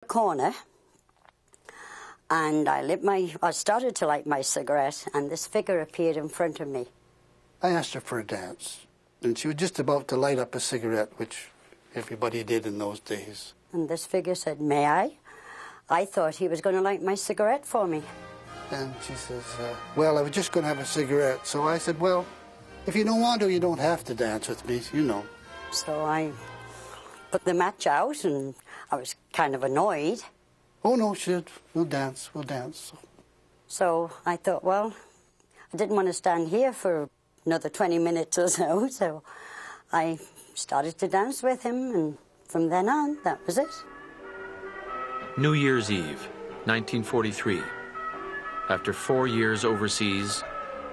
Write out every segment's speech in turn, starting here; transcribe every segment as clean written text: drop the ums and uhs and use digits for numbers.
Corner, and I started to light my cigarette, and this figure appeared in front of me. I asked her for a dance, and she was just about to light up a cigarette, which everybody did in those days. And this figure said, "May I?" I thought he was going to light my cigarette for me. And she says, well, I was just going to have a cigarette. So I said, well, if you don't want to, you don't have to dance with me, you know. So I put the match out, and I was kind of annoyed. Oh, no, she said, we'll dance, we'll dance. So I thought, well, I didn't want to stand here for another 20 minutes or so, so I started to dance with him, and from then on, that was it. New Year's Eve, 1943. After 4 years overseas,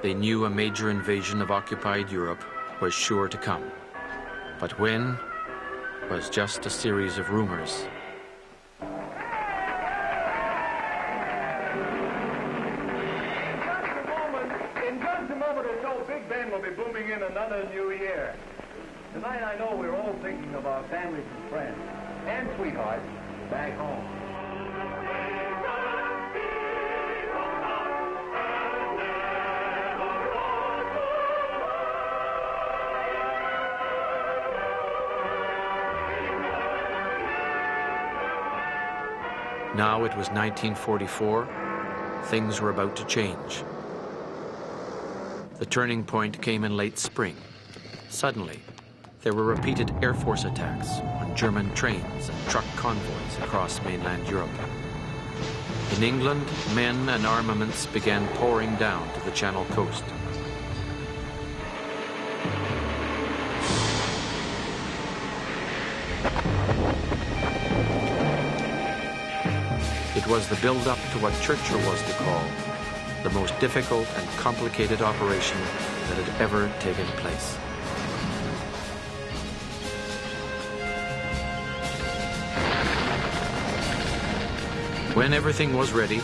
they knew a major invasion of occupied Europe was sure to come. But when was just a series of rumors. In just a moment or so, Big Ben will be booming in another new year. Tonight I know we're all thinking of our families and friends and sweethearts back home. Now it was 1944. Things were about to change. The turning point came in late spring. Suddenly, there were repeated Air Force attacks on German trains and truck convoys across mainland Europe. In England, men and armaments began pouring down to the Channel coast. It was the build-up to what Churchill was to call the most difficult and complicated operation that had ever taken place. When everything was ready,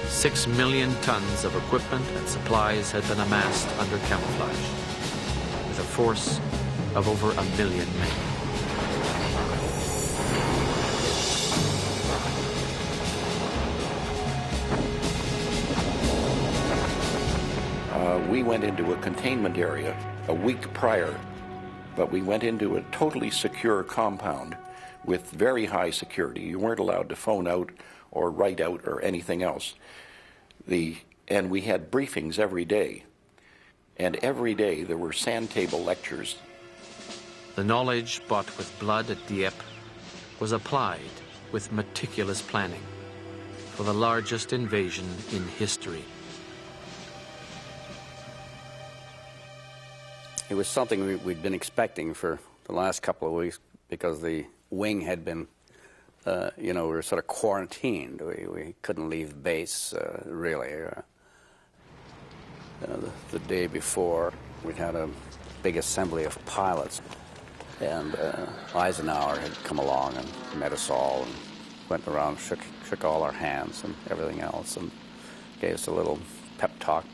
6 million tons of equipment and supplies had been amassed under camouflage, with a force of over 1 million men. We went into a containment area a week prior, but we went into a totally secure compound with very high security. You weren't allowed to phone out or write out or anything else. And we had briefings every day. And every day there were sand table lectures. The knowledge bought with blood at Dieppe was applied with meticulous planning for the largest invasion in history. It was something we'd been expecting for the last couple of weeks because the wing had been, we were sort of quarantined. We couldn't leave base, really. The day before, we'd had a big assembly of pilots, and Eisenhower had come along and met us all and went around, shook all our hands and everything else, and gave us a little pep talk.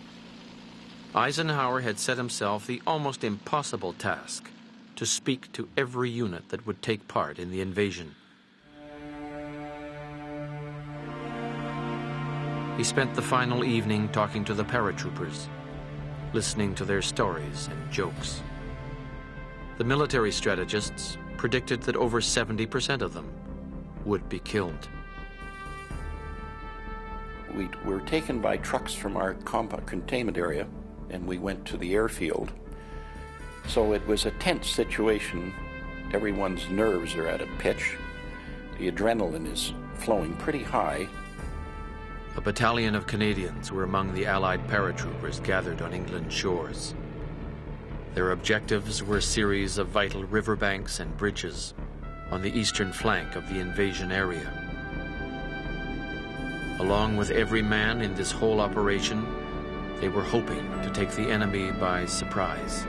Eisenhower had set himself the almost impossible task to speak to every unit that would take part in the invasion. He spent the final evening talking to the paratroopers, listening to their stories and jokes. The military strategists predicted that over 70% of them would be killed. We were taken by trucks from our containment area, and we went to the airfield. So it was a tense situation. Everyone's nerves are at a pitch. The adrenaline is flowing pretty high. A battalion of Canadians were among the Allied paratroopers gathered on England's shores. Their objectives were a series of vital riverbanks and bridges on the eastern flank of the invasion area. Along with every man in this whole operation, they were hoping to take the enemy by surprise.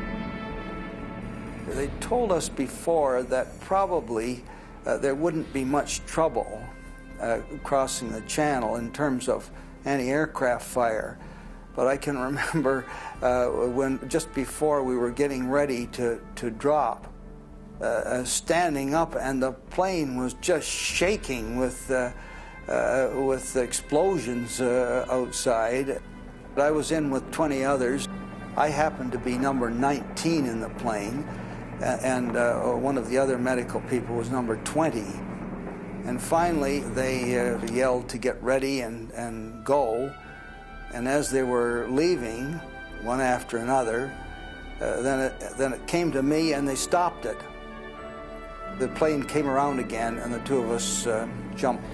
They told us before that probably there wouldn't be much trouble crossing the channel in terms of anti-aircraft fire. But I can remember when just before we were getting ready to drop, standing up, and the plane was just shaking with explosions outside. I was in with 20 others. I happened to be number 19 in the plane, and one of the other medical people was number 20. And finally, they yelled to get ready and go. And as they were leaving, one after another, then it came to me, and they stopped it. The plane came around again, and the two of us jumped.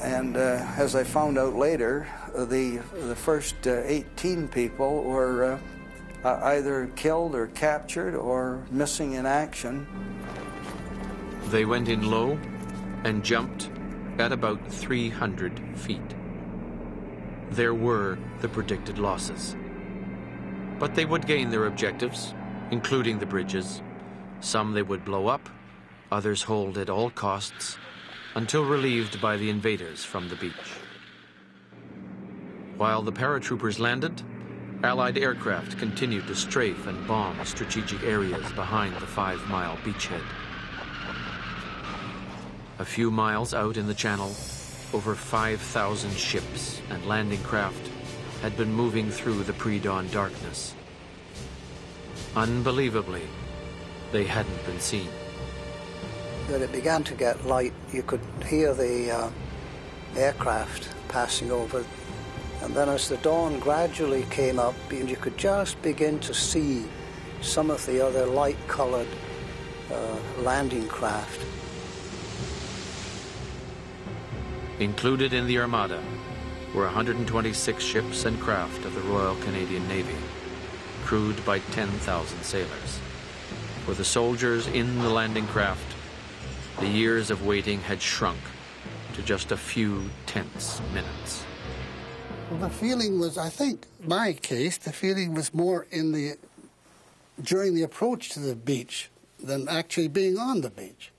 And as I found out later, the first 18 people were either killed or captured or missing in action. They went in low and jumped at about 300 feet. There were the predicted losses. But they would gain their objectives, including the bridges. Some they would blow up, others hold at all costs, until relieved by the invaders from the beach. While the paratroopers landed, Allied aircraft continued to strafe and bomb strategic areas behind the 5-mile beachhead. A few miles out in the channel, over 5,000 ships and landing craft had been moving through the pre-dawn darkness. Unbelievably, they hadn't been seen. When it began to get light, you could hear the aircraft passing over. And then as the dawn gradually came up, you could just begin to see some of the other light-colored landing craft. Included in the Armada were 126 ships and craft of the Royal Canadian Navy, crewed by 10,000 sailors. For the soldiers in the landing craft, the years of waiting had shrunk to just a few tense minutes. Well, the feeling was, I think, my case, the feeling was more during the approach to the beach than actually being on the beach.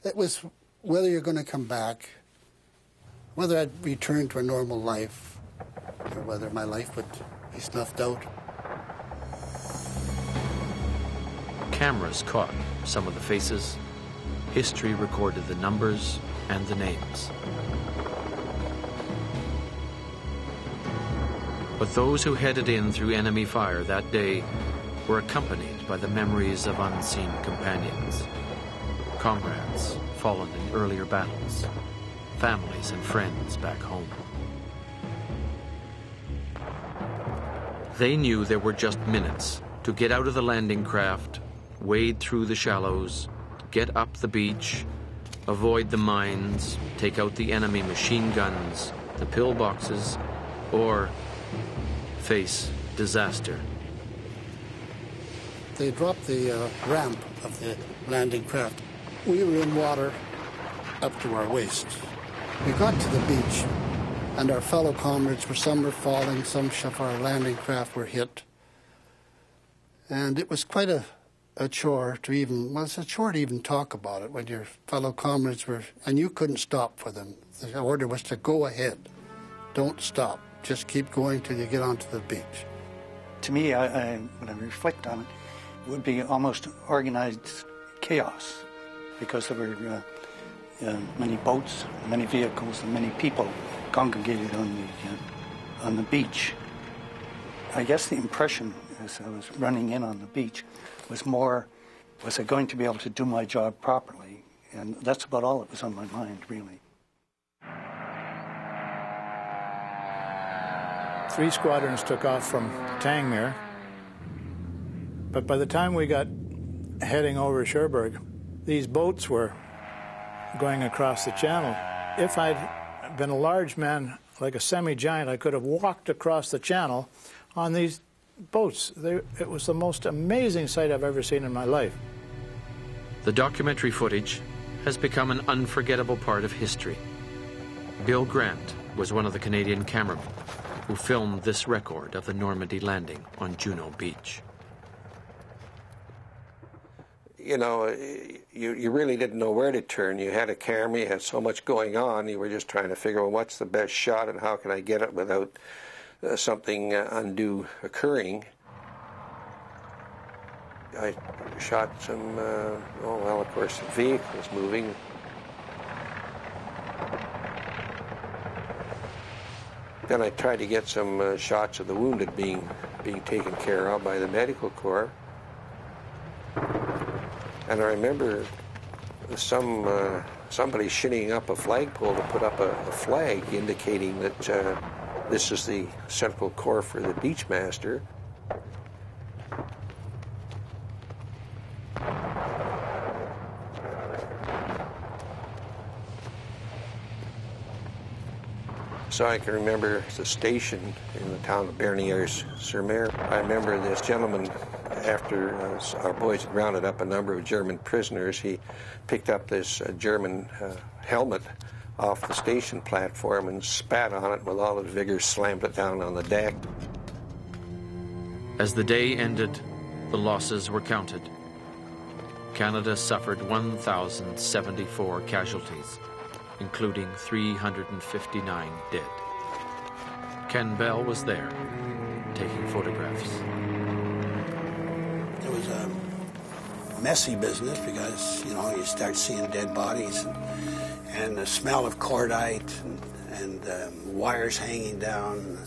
It was whether you're going to come back, whether I'd return to a normal life, or whether my life would be snuffed out. Cameras caught some of the faces. History recorded the numbers and the names. But those who headed in through enemy fire that day were accompanied by the memories of unseen companions, comrades fallen in earlier battles, families and friends back home. They knew there were just minutes to get out of the landing craft, wade through the shallows, get up the beach, avoid the mines, take out the enemy machine guns, the pillboxes, or face disaster. They dropped the ramp of the landing craft. We were in water up to our waists. We got to the beach, and our fellow comrades some were falling, some of our landing craft were hit. And it was quite a chore to even talk about it when your fellow comrades were, and you couldn't stop for them. The order was to go ahead. Don't stop. Just keep going till you get onto the beach. To me, when I reflect on it, it would be almost organized chaos, because there were many boats, many vehicles, and many people congregated on the beach. I guess the impression as I was running in on the beach was more, was I going to be able to do my job properly? And that's about all that was on my mind, really. 3 squadrons took off from Tangmere, but by the time we got heading over Cherbourg, these boats were going across the channel. If I'd been a large man, like a semi-giant, I could have walked across the channel on these boats. It was the most amazing sight I've ever seen in my life. The documentary footage has become an unforgettable part of history. Bill Grant was one of the Canadian cameramen who filmed this record of the Normandy landing on Juno Beach. You know, you really didn't know where to turn. You had a camera, you had so much going on, you were just trying to figure out what's the best shot and how can I get it without something undue occurring. I shot some, of course, vehicles moving. Then I tried to get some shots of the wounded being taken care of by the medical corps. And I remember somebody shinning up a flagpole to put up a flag indicating that this is the Central Corps for the Beachmaster. So I can remember the station in the town of Bernières-sur-Mer. I remember this gentleman, after our boys had rounded up a number of German prisoners, he picked up this German helmet off the station platform and spat on it with all his vigor, slammed it down on the deck. As the day ended, the losses were counted. Canada suffered 1,074 casualties, including 359 dead. Ken Bell was there, taking photographs. It was a messy business because, you know, you start seeing dead bodies and the smell of cordite and wires hanging down.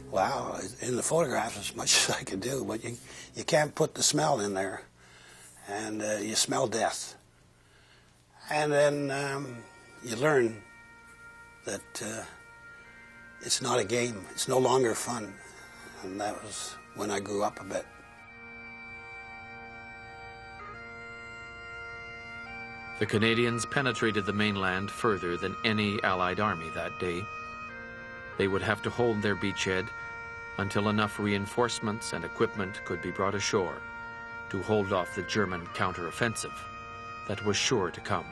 Wow, in the photographs as much as I could do, but you can't put the smell in there, and you smell death. And then you learn that it's not a game. It's no longer fun. And that was when I grew up a bit. The Canadians penetrated the mainland further than any Allied army that day. They would have to hold their beachhead until enough reinforcements and equipment could be brought ashore to hold off the German counteroffensive that was sure to come.